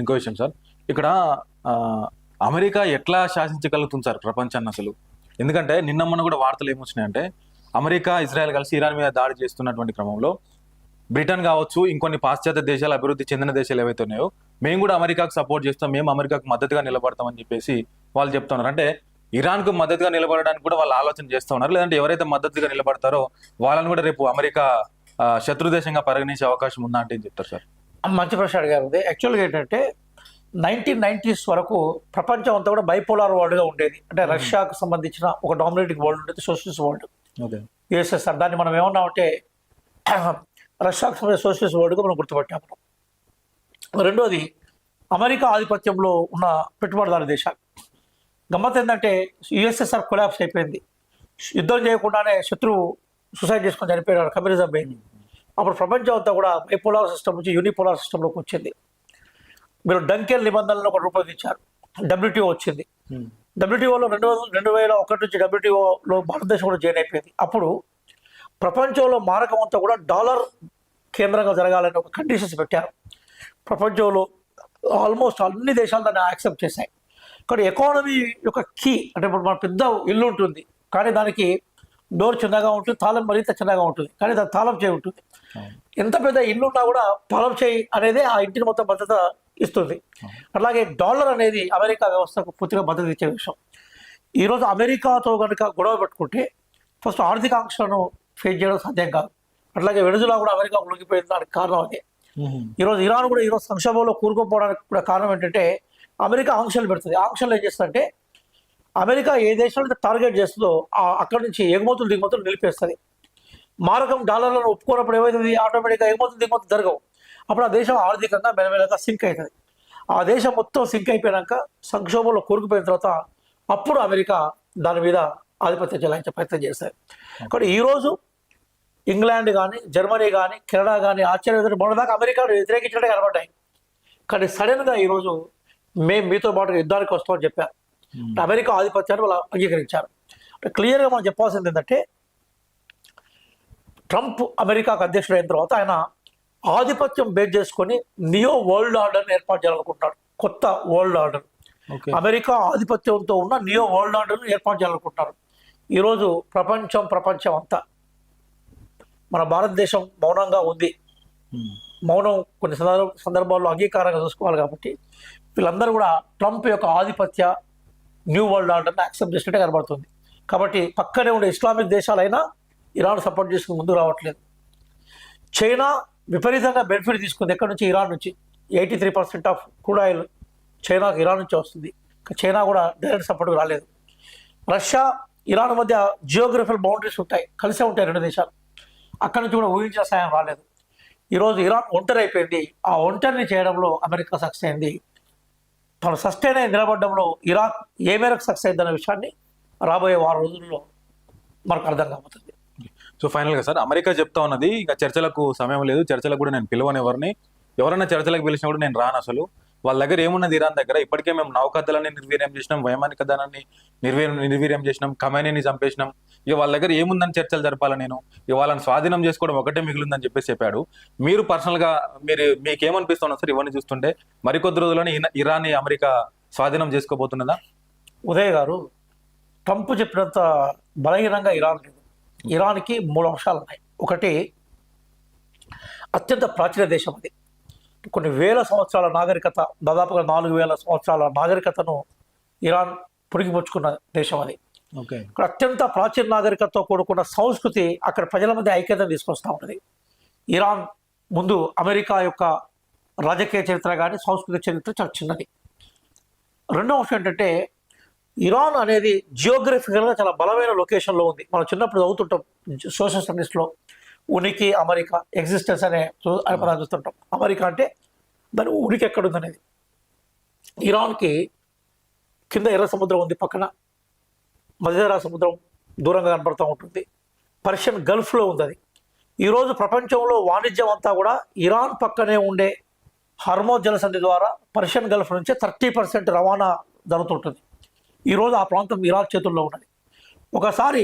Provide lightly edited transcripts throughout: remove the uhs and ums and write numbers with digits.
ఇంకో విషయం సార్, ఇక్కడ ఆ, అమెరికా ఎట్లా శాసించగలుగుతుంది సార్ ప్రపంచాన్ని అసలు? ఎందుకంటే నిన్న మొన్న కూడా వార్తలు ఏమొచ్చినాయంటే, అమెరికా ఇజ్రాయెల్ కలిసి ఇరాన్ మీద దాడి చేస్తున్నటువంటి క్రమంలో బ్రిటన్ కావచ్చు, ఇంకొన్ని పాశ్చాత్య దేశాలు, అభివృద్ధి చెందిన దేశాలు ఏవైతే ఉన్నాయో, మేము కూడా అమెరికాకు సపోర్ట్ చేస్తాం, మేము అమెరికాకు మద్దతుగా నిలబడతామని చెప్పేసి వాళ్ళు చెప్తున్నారు. అంటే ఇరాన్కు మద్దతుగా నిలబడడానికి కూడా వాళ్ళు ఆలోచన చేస్తూ ఉన్నారు. లేదంటే ఎవరైతే మద్దతుగా నిలబడతారో వాళ్ళని కూడా రేపు అమెరికా శత్రు దేశంగా పరిగణించే అవకాశం ఉందా అంటే ఏం చెప్తారు సార్? మంచి ప్రశ్న అడిగారు. యాక్చువల్గా ఏంటంటే 1990s వరకు ప్రపంచం అంతా కూడా బైపోలార్ వరల్డ్గా ఉండేది. అంటే రష్యాకు సంబంధించిన ఒక డామినేటింగ్ వరల్డ్ ఉండేది, సోషలిస్ట్ వరల్డ్, ఓకే. యుఎస్ఎస్ఆర్. దాన్ని మనం ఏమన్నామంటే రష్యాకు సంబంధించిన సోషలిస్ట్ వరల్డ్గా మనం గుర్తుపట్టాము. రెండోది అమెరికా ఆధిపత్యంలో ఉన్న పెట్టుబడిదారు దేశాలు. గమ్మత్ ఏంటంటే యుఎస్ఎస్ఆర్ కొలాప్స్ అయిపోయింది. యుద్ధం చేయకుండానే శత్రువు సూసైడ్ చేసుకొని చనిపోయాడు, కమ్యూనిజం పోయింది. అప్పుడు ప్రపంచం అంతా కూడా బైపోలార్ సిస్టమ్ నుంచి యూనిపోలార్ సిస్టంలోకి వచ్చింది. మీరు డంకెల్ నిబంధనలను ఒక రూపొందించారు, డబ్ల్యూటీఓ వచ్చింది. డబ్ల్యూటీఓలో 2001 నుంచి డబ్ల్యూటీఓలో భారతదేశం కూడా జాయిన్ అయిపోయింది. అప్పుడు ప్రపంచంలో మారకం అంతా కూడా డాలర్ కేంద్రంగా జరగాలని ఒక కండిషన్స్ పెట్టారు. ప్రపంచంలో ఆల్మోస్ట్ అన్ని దేశాలు దాన్ని యాక్సెప్ట్ చేశాయి. కానీ ఎకానమీ యొక్క కీ అంటే ఇప్పుడు మన పెద్ద ఇల్లు ఉంటుంది, కానీ దానికి డోర్ చిన్నగా ఉంటుంది, తాళం మరింత చిన్నగా ఉంటుంది, కానీ దాని తాళం చేయి ఉంటుంది. ఎంత పెద్ద ఇల్లు ఉన్నా కూడా తాళం చేయి అనేది ఆ ఇంటిని మొత్తం భద్రత ఇస్తుంది. అట్లాగే డాలర్ అనేది అమెరికా వ్యవస్థకు పూర్తిగా భద్రత ఇచ్చే విషయం. ఈరోజు అమెరికాతో కనుక గొడవ పెట్టుకుంటే ఫస్ట్ ఆర్థిక ఆంక్షలను ఫేస్ చేయడం సాధ్యం కాదు. అట్లాగే వెనుజులా కూడా అమెరికా లొంగిపోయిన దానికి కారణం అదే. ఈరోజు ఇరాన్ కూడా ఈరోజు సంక్షోభంలో కూరుకుపోవడానికి కూడా కారణం ఏంటంటే అమెరికా ఆంక్షలు పెడుతుంది. ఆంక్షలు ఏం చేస్తుందంటే అమెరికా ఏ దేశాన్ని టార్గెట్ చేస్తుందో అక్కడి నుంచి ఎగుమతులు దిగుమతులు నిలిపేస్తుంది. మారకం డాలర్లను ఒప్పుకున్నప్పుడు ఏమవుతుంది, ఆటోమేటిక్గా ఎగుమతులు దిగుమతులు జరగవు. అప్పుడు ఆ దేశం ఆర్థికంగా మెల్లమెల్లగా సింక్ అవుతుంది. ఆ దేశం మొత్తం సింక్ అయిపోయాక సంక్షోభంలో కూరుకుపోయిన తర్వాత అప్పుడు అమెరికా దాని మీద ఆధిపత్యం చెలాయించే ప్రయత్నం చేస్తుంది. కాబట్టి ఈరోజు ఇంగ్లాండ్ కానీ, జర్మనీ కానీ, కెనడా కానీ ఆశ్చర్య మొన్నదాకా అమెరికాను వ్యతిరేకించడే కనబడ్డాయి. కానీ సడన్గా ఈరోజు మేము మీతో పాటు యుద్ధానికి వస్తామని చెప్పారు. అమెరికా ఆధిపత్యాన్ని వాళ్ళు అంగీకరించారు. క్లియర్గా మనం చెప్పాల్సింది ఏంటంటే ట్రంప్ అమెరికాకు అధ్యక్షుడు అయిన తర్వాత ఆయన ఆధిపత్యం బేస్ చేసుకొని నియో వరల్డ్ ఆర్డర్ని ఏర్పాటు చేయాలనుకుంటున్నాడు. కొత్త వరల్డ్ ఆర్డర్, అమెరికా ఆధిపత్యంతో ఉన్న నియో వరల్డ్ ఆర్డర్ను ఏర్పాటు చేయాలనుకుంటున్నారు. ఈరోజు ప్రపంచం అంతా మన భారతదేశం మౌనంగా ఉంది. మౌనం కొన్ని సందర్భాల్లో అంగీకారంగా చూసుకోవాలి. కాబట్టి వీళ్ళందరూ కూడా ట్రంప్ యొక్క ఆధిపత్య న్యూ వరల్డ్ ఆర్డర్ని యాక్సెప్ట్ చేసినట్టే కనబడుతుంది. కాబట్టి పక్కనే ఉండే ఇస్లామిక్ దేశాలైనా ఇరాన్ సపోర్ట్ చేసుకుని ముందుకు రావట్లేదు. చైనా విపరీతంగా బెనిఫిట్ తీసుకుంది. ఎక్కడి నుంచి? ఇరాన్ నుంచి. 83% ఆఫ్ క్రూడ్ ఆయిల్ చైనాకు ఇరాన్ నుంచి వస్తుంది. చైనా కూడా డైరెక్ట్ సపోర్ట్కి రాలేదు. రష్యా ఇరాన్ మధ్య జియోగ్రఫికల్ బౌండరీస్ ఉంటాయి, కలిసే ఉంటాయి రెండు దేశాలు. అక్కడి నుంచి కూడా ఊహించిన సాయం రాలేదు. ఈరోజు ఇరాన్ ఒంటరి అయిపోయింది. ఆ ఒంటరిని చేయడంలో అమెరికా సక్సెస్ అయింది. తను సస్టైన్ అయి నిలబడడంలో ఇరాక్ ఏ మేరకు సక్సెస్ అయిందన్న విషయాన్ని రాబోయే 6 రోజుల్లో మనకు అర్థం కాబోతుంది. సో ఫైనల్గా సార్, అమెరికా చెప్తా ఉన్నది ఇంకా చర్చలకు సమయం లేదు, చర్చలకు కూడా నేను పిలవని ఎవరైనా చర్చలకు పిలిచినా కూడా నేను రాను. అసలు వాళ్ళ దగ్గర ఏమున్నది? ఇరాన్ దగ్గర ఇప్పటికే మేము నౌకాదళాన్ని నిర్వీర్యం చేసినాం, వైమానిక దళాన్ని నిర్వీర్యం చేసినాం, ఖమేనీని చంపేసినాం. ఇక వాళ్ళ దగ్గర ఏముందని చర్చలు జరపాలి? నేను ఇక వాళ్ళని స్వాధీనం చేసుకోవడం ఒకటే మిగిలిందని చెప్పేసి చెప్పాడు. మీరు పర్సనల్గా మీకేమనిపిస్తున్నా సార్ ఇవన్నీ చూస్తుంటే? మరికొద్ది రోజుల్లోనే ఇరాన్ని అమెరికా స్వాధీనం చేసుకోబోతున్నదా? ఉదయ్ గారు, ట్రంప్ చెప్పినంత బలహీనంగా ఇరాన్ లేదు. ఇరాన్కి 3 అంశాలు ఉన్నాయి. ఒకటి, అత్యంత ప్రాచీన దేశం అది. కొన్ని వేల సంవత్సరాల నాగరికత, దాదాపుగా 4000 సంవత్సరాల నాగరికతను ఇరాన్ పురిగిపుచ్చుకున్న దేశం అది. ఓకే. ఇక్కడ అత్యంత ప్రాచీన నాగరికతతో కూడుకున్న సంస్కృతి అక్కడ ప్రజల మధ్య ఐక్యతను తీసుకొస్తూ ఉంటుంది. ఇరాన్ ముందు అమెరికా యొక్క రాజకీయ చరిత్ర కానీ సంస్కృతి చరిత్ర చాలా చిన్నది. రెండవ అంశం ఏంటంటే ఇరాన్ అనేది జియోగ్రఫికల్గా చాలా బలమైన లొకేషన్లో ఉంది. మనం చిన్నప్పుడు చదువుతుంటాం సోషల్ స్టడీస్లో, ఉనికి అమెరికా, ఎగ్జిస్టెన్స్ అనే పదాలు చూస్తుంటాం. అమెరికా అంటే దాని ఉనికి ఎక్కడుందనేది. ఇరాన్కి కింద ఎర్ర సముద్రం ఉంది, పక్కన మధ్యధరా సముద్రం దూరంగా కనపడుతూ ఉంటుంది. పర్షియన్ గల్ఫ్లో ఉంది అది. ఈరోజు ప్రపంచంలో వాణిజ్యం అంతా కూడా ఇరాన్ పక్కనే ఉండే హర్మోజ్ జలసంధి ద్వారా పర్షియన్ గల్ఫ్ నుంచే 30% రవాణా జరుగుతుంటుంది. ఈరోజు ఆ ప్రాంతం ఇరాక్ చేతుల్లో ఉన్నది. ఒకసారి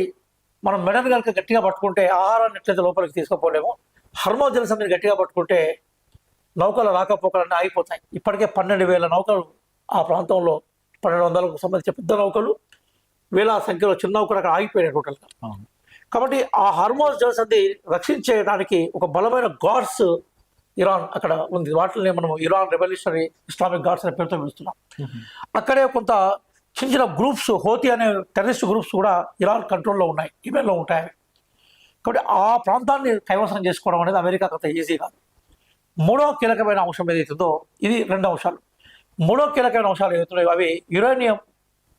మనం మెడను కనుక గట్టిగా పట్టుకుంటే ఆహారాన్ని ఎట్లయితే లోపలికి తీసుకుపోలేమో, హర్మోజ్ జలసంధిని గట్టిగా పట్టుకుంటే నౌకల రాకపోకలన్నీ ఆగిపోతాయి. ఇప్పటికే 12,000 నౌకలు ఆ ప్రాంతంలో 1200కు సంబంధించిన పెద్ద నౌకలు, వేల సంఖ్యలో చిన్న నౌకలు అక్కడ ఆగిపోయినాయి టోటల్గా. అవును. కాబట్టి ఆ హార్మోజ్ జలసంధి రక్షించేయడానికి ఒక బలమైన గాడ్స్ ఇరాన్ అక్కడ ఉంది. వాటిని మనం ఇరాన్ రెవల్యూషనరీ ఇస్లామిక్ గాడ్స్ అనే పేరుతో పిలుస్తున్నాం. అక్కడే కొంత చిన్న చిన్న గ్రూప్స్, హోతీ అనే టెర్రరిస్ట్ గ్రూప్స్ కూడా ఇరాన్ కంట్రోల్లో ఉన్నాయి, ఈమెయిల్లో ఉంటాయి. కాబట్టి ఆ ప్రాంతాన్ని కైవసం చేసుకోవడం అనేది అమెరికాకు అంత ఈజీ కాదు. మూడో కీలకమైన అంశం ఏదైతుందో, ఇది 2 అంశాలు. మూడో కీలకమైన అంశాలు ఏదైతున్నాయో అవి యురేనియం,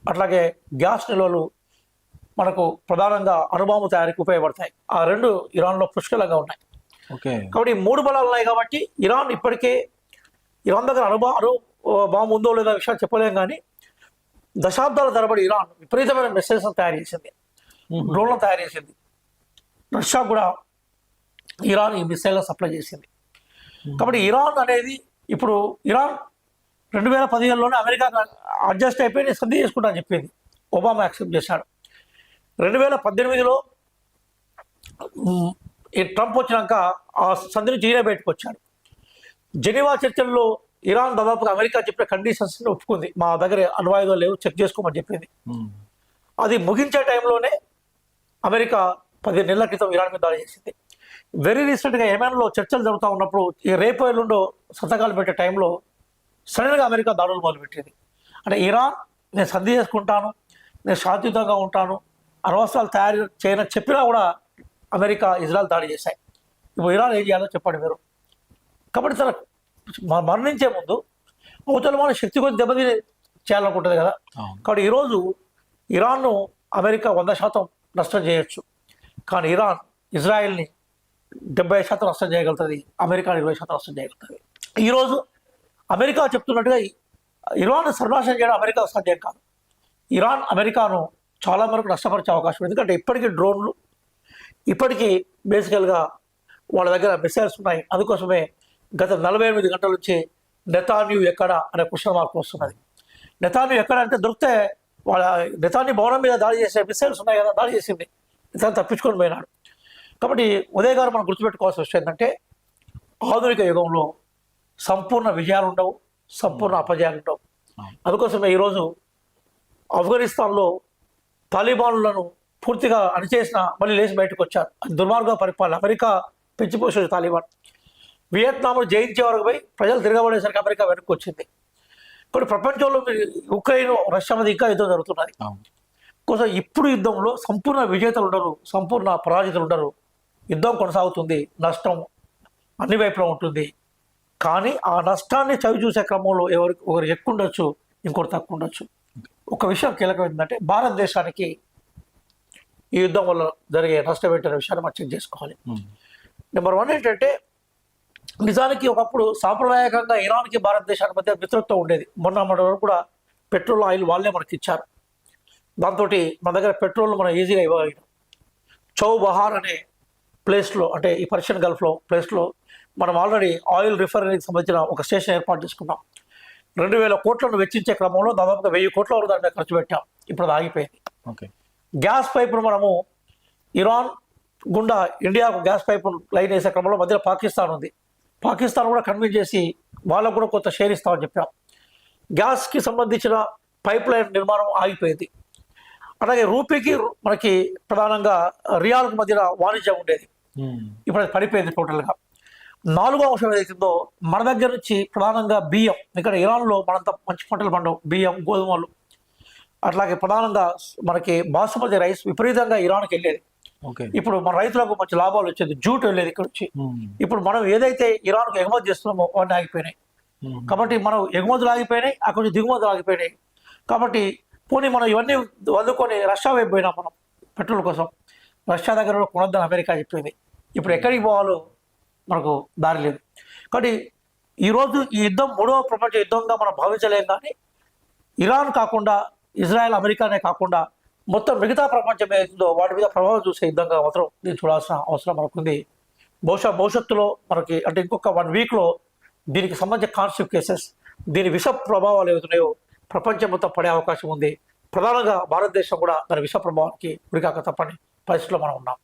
అట్లాగే గ్యాస్ నిల్వలు మనకు ప్రధానంగా అణుబాంబు తయారీకి ఉపయోగపడతాయి. ఆ 2 ఇరాన్లో పుష్కలంగా ఉన్నాయి. ఓకే. కాబట్టి 3 బలాలు ఉన్నాయి కాబట్టి ఇరాన్ ఇప్పటికే, ఇరాన్ దగ్గర బాంబు ఉందో లేదో విషయాలు చెప్పలేం, కానీ దశాబ్దాల తరబడి ఇరాన్ విపరీతమైన మిసైల్స్ తయారు చేసింది, డ్రోన్లను తయారు చేసింది. రష్యా కూడా ఇరాన్ ఈ మిసైల్ సప్లై చేసింది. కాబట్టి ఇరాన్ అనేది ఇప్పుడు ఇరాన్ 2015లోనే అమెరికా అడ్జస్ట్ అయిపోయి సంధి చేసుకుంటా అని చెప్పింది. ఒబామా యాక్సెప్ట్ చేశాడు. 2018లో ఈ ట్రంప్ వచ్చినాక ఆ సంధి నుంచి ఈయన బయటకు వచ్చాడు. జెనీవా చర్చల్లో ఇరాన్ దాదాపుగా అమెరికా చెప్పిన కండిషన్స్ ఒప్పుకుంది. మా దగ్గర అణ్వాయుధాలు లేవు, చెక్ చేసుకోమని చెప్పింది. అది ముగించే టైంలోనే అమెరికా 15 నెలల క్రితం ఇరాన్ మీద దాడి చేసింది. వెరీ రీసెంట్గా యెమెన్లో చర్చలు జరుగుతూ ఉన్నప్పుడు ఈ రేపు ఎల్లుండో సంతకాలు పెట్టే టైంలో సడన్గా అమెరికా దాడులు మొదలుపెట్టింది. అంటే ఇరాన్ నేను సంధి చేసుకుంటాను, నేను శాంతియుతంగా ఉంటాను, అనవసరాలు తయారు చేయనని చెప్పినా కూడా అమెరికా, ఇజ్రాయెల్ దాడి చేశాయి. ఇప్పుడు ఇరాన్ ఏం చేయాలో చెప్పండి మీరు. కాబట్టి తన మరణించే ముందు అవతల మన శక్తి కొద్ది దెబ్బతి చేయాలనుకుంటుంది కదా. కాబట్టి ఈరోజు ఇరాన్ను అమెరికా 100% నష్టం చేయొచ్చు, కానీ ఇరాన్ ఇజ్రాయెల్ని 70% నష్టం చేయగలుగుతుంది, అమెరికా 20% నష్టం చేయగలుగుతుంది. ఈరోజు అమెరికా చెప్తున్నట్టుగా ఇరాన్ సర్వనాశనం చేయడం అమెరికా సాధ్యం కాదు. ఇరాన్ అమెరికాను చాలా వరకు నష్టపరిచే అవకాశం, ఎందుకంటే ఇప్పటికీ డ్రోన్లు, ఇప్పటికీ బేసికల్గా వాళ్ళ దగ్గర మిసైల్స్ ఉన్నాయి. అందుకోసమే గత 48 గంటల నుంచి నెతాన్యూ ఎక్కడ అనే క్వశ్చన్ మార్క్ వస్తున్నది. నెతాన్యూ ఎక్కడ అంటే దొరికితే వాళ్ళ నెతాన్యూ భవనం మీద దాడి చేసే మిసైల్స్ ఉన్నాయి కదా, దాడి చేసింది, నెతాన్యూ తప్పించుకొని పోయినాడు. కాబట్టి ఉదయ్ గారు మనం గుర్తుపెట్టుకోవాల్సిన విషయం ఏంటంటే ఆధునిక యుగంలో సంపూర్ణ విజయాలు ఉండవు, సంపూర్ణ అపజయాలు ఉండవు. అందుకోసమే ఈరోజు ఆఫ్ఘనిస్తాన్లో తాలిబాన్లను పూర్తిగా అణిచేసిన మళ్ళీ లేచి బయటకు వచ్చారు. అది దుర్మార్గ పరిపాలన, అమెరికా పెంచిపోసేది తాలిబాన్. వియత్నాంలో జయించే వరకు పోయి ప్రజలు తిరగబడేసరికి అమెరికా వెనక్కి వచ్చింది. కానీ ప్రపంచంలో ఉక్రెయిన్, రష్యా మీద ఇంకా యుద్ధం జరుగుతున్నది. కోసం ఇప్పుడు యుద్ధంలో సంపూర్ణ విజేతలు ఉండరు, సంపూర్ణ పరాజితులు ఉండరు. యుద్ధం కొనసాగుతుంది, నష్టం అన్ని వైపులా ఉంటుంది. కానీ ఆ నష్టాన్ని చవి చూసే క్రమంలో ఒకరు ఎక్కువ ఉండొచ్చు, ఇంకోటి తక్కువ ఉండొచ్చు. ఒక విషయం కీలకమైందంటే భారతదేశానికి ఈ యుద్ధం వల్ల జరిగే నష్టం ఏంటనే విషయాన్ని మనం చెక్ చేసుకోవాలి. నెంబర్ 1 ఏంటంటే నిజానికి ఒకప్పుడు సాంప్రదాయకంగా ఇరాన్కి భారతదేశానికి మధ్య మిత్రత్వం ఉండేది. మొన్న వరకు కూడా పెట్రోల్, ఆయిల్ వాళ్ళే మనకి ఇచ్చారు. దాంతో మన దగ్గర పెట్రోల్ మనం ఈజీగా ఇవ్వగలిగాం. చౌ బహార్ అనే ప్లేస్లో, అంటే ఈ పర్షియన్ గల్ఫ్లో ప్లేస్లో మనం ఆల్రెడీ ఆయిల్ రిఫైనరీకి సంబంధించిన ఒక స్టేషన్ ఏర్పాటు చేసుకున్నాం. 2000 కోట్లను వెచ్చించే క్రమంలో దాదాపుగా 1000 కోట్ల వరకు దాని మీద ఖర్చు పెట్టాం. ఇప్పుడు అది ఆగిపోయింది. ఓకే. గ్యాస్ పైపును మనము ఇరాన్ గుండా ఇండియాకు గ్యాస్ పైపు లైన్ వేసే క్రమంలో మధ్యలో పాకిస్తాన్ ఉంది. పాకిస్తాన్ కూడా కన్విన్స్ చేసి వాళ్ళకు కూడా కొంత షేర్ ఇస్తామని చెప్పాం. గ్యాస్కి సంబంధించిన పైప్ లైన్ నిర్మాణం ఆగిపోయింది. అలాగే రూపీకి మనకి ప్రధానంగా రియాల్కి మధ్యన వాణిజ్యం ఉండేది, ఇప్పుడు అది పడిపోయింది టోటల్గా. 4వ అంశం ఏదైతుందో మన దగ్గర నుంచి ప్రధానంగా బియ్యం, ఇక్కడ ఇరాన్లో మనంత మంచి పంటలు పండవు, బియ్యం, గోధుమలు, అట్లాగే ప్రధానంగా మనకి బాసుమతి రైస్ విపరీతంగా ఇరాన్కి వెళ్ళేది. ఇప్పుడు మన రైతులకు మంచి లాభాలు వచ్చేది, జూట్ వెళ్ళేది ఇక్కడ నుంచి. ఇప్పుడు మనం ఏదైతే ఇరాన్కు ఎగుమతి చేస్తున్నామో అవన్నీ ఆగిపోయినాయి. కాబట్టి మనం ఎగుమతులు ఆగిపోయినాయి, అక్కడ నుంచి దిగుమతులు ఆగిపోయినాయి. కాబట్టి పోనీ మనం ఇవన్నీ వదులుకొని రష్యా వైపు పోయినాం మనం పెట్రోల్ కోసం. రష్యా దగ్గర కొనొద్దని అమెరికా చెప్పింది. ఇప్పుడు ఎక్కడికి పోవాలో మనకు దారి లేదు. కాబట్టి ఈరోజు ఈ యుద్ధం 3వ ప్రపంచ యుద్ధంగా మనం భావించలేం. కానీ ఇరాన్ కాకుండా ఇజ్రాయెల్, అమెరికానే కాకుండా మొత్తం మిగతా ప్రపంచం ఏదో వాటి మీద ప్రభావం చూసే యుద్ధంగా మాత్రం దీన్ని చూడాల్సిన అవసరం మనకుంది. బహుశా భవిష్యత్తులో మనకి అంటే ఇంకొక 1 వీక్లో దీనికి సంబంధించిన కాన్స్టిట్యూట్ కేసెస్, దీని విష ప్రభావాలు ఏవైతున్నాయో ప్రపంచం మొత్తం పడే అవకాశం ఉంది. ప్రధానంగా భారతదేశం కూడా దాని విష ప్రభావానికి గురికాక తప్పని పరిస్థితిలో మనం ఉన్నాం.